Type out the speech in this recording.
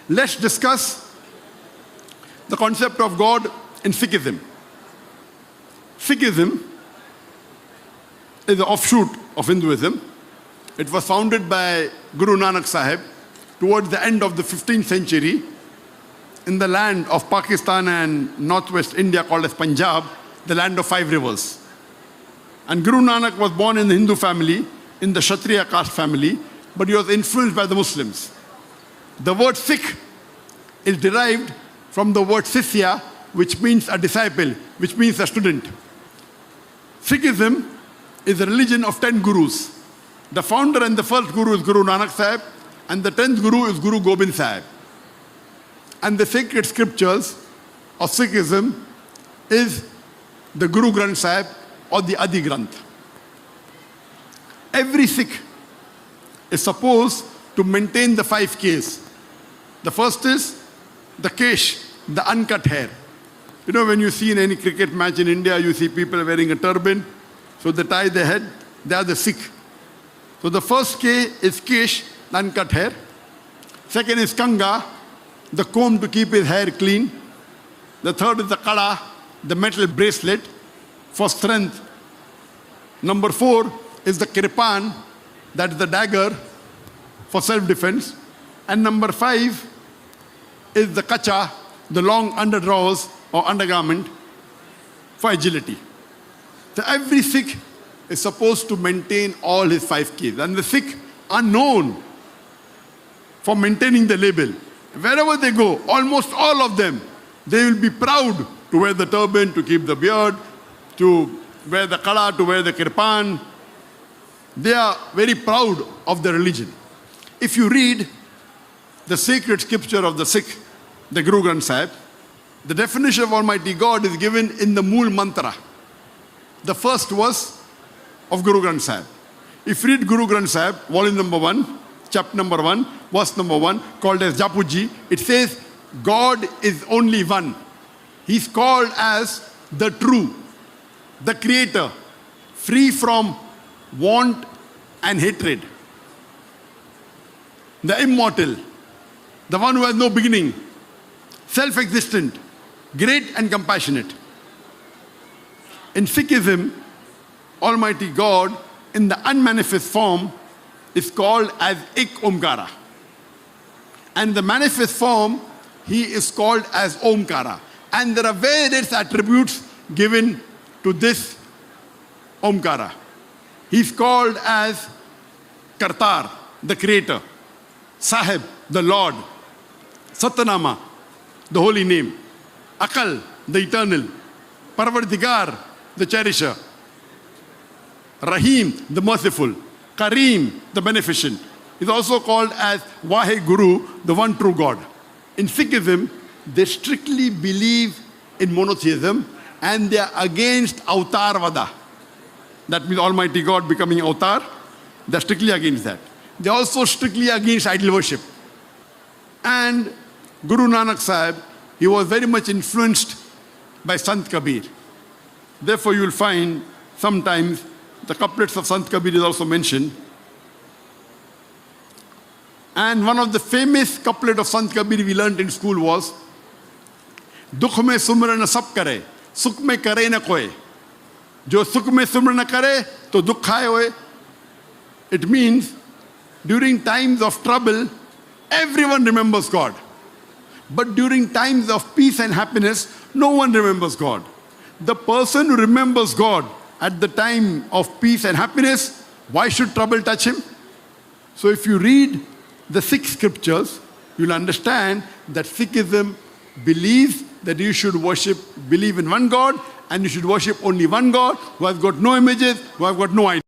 Let's discuss the concept of God in Sikhism. Sikhism is an offshoot of Hinduism. It was founded by Guru Nanak Sahib towards the end of the 15th century in the land of Pakistan and northwest India called as Punjab, the land of 5 rivers. And Guru Nanak was born in the Hindu family, in the Kshatriya caste family, but he was influenced by the Muslims. The word Sikh is derived from the word Sisya, which means a disciple, which means a student. Sikhism is a religion of 10 gurus. The founder and the first guru is Guru Nanak Sahib, and the 10th guru is Guru Gobind Sahib. And the sacred scriptures of Sikhism is the Guru Granth Sahib or the Adi Granth. Every Sikh is supposed to maintain the 5 Ks. The first is the kesh, the uncut hair. You know, when you see in any cricket match in India, you see people wearing a turban, so they tie their head, they are the Sikh. So the first K is kesh, the uncut hair. Second is kanga, the comb to keep his hair clean. The third is the kada, the metal bracelet for strength. Number 4 is the kirpan, that is the dagger for self-defense. And number 5 is the kacha, the long underdrawers or undergarment for agility. So every Sikh is supposed to maintain all his 5 Ks. And the Sikh are known for maintaining the label. Wherever they go, almost all of them, they will be proud to wear the turban, to keep the beard, to wear the kala, to wear the kirpan. They are very proud of their religion. If you read the sacred scripture of the Sikh, the Guru Granth Sahib, the definition of Almighty God is given in the Mool Mantra, the first verse of Guru Granth Sahib. If you read Guru Granth Sahib, volume number 1, chapter number 1, verse number 1, called as Japuji, it says, God is only one. He's called as the true, the creator, free from want and hatred, the immortal, the one who has no beginning, self-existent, great and compassionate. In Sikhism, Almighty God in the unmanifest form is called as Ik Omkara. And the manifest form, he is called as Omkara. And there are various attributes given to this Omkara. He's called as Kartar, the creator, Sahib, the Lord, Satanama, the holy name, Akal, the eternal, Parvardigar, the cherisher, Rahim, the merciful, Kareem, the beneficent. He's also called as Vahe Guru, the one true God. In Sikhism, they strictly believe in monotheism and they are against Avatarvada. That means Almighty God becoming Avatar. They're strictly against that. They're also strictly against idol worship. And Guru Nanak Sahib, he was very much influenced by Sant Kabir. Therefore, you will find sometimes the couplets of Sant Kabir is also mentioned. And one of the famous couplet of Sant Kabir we learned in school was, Dukh mein sumran sab kare, sukh mein kare na koe. Jo sukh mein sumran na kare, to dukh khaye hoye. It means, during times of trouble, everyone remembers God. But during times of peace and happiness, no one remembers God. The person who remembers God at the time of peace and happiness, why should trouble touch him? So if you read the Sikh scriptures, you'll understand that Sikhism believes that you should believe in one God, and you should worship only one God who has got no images, who has got no ideas.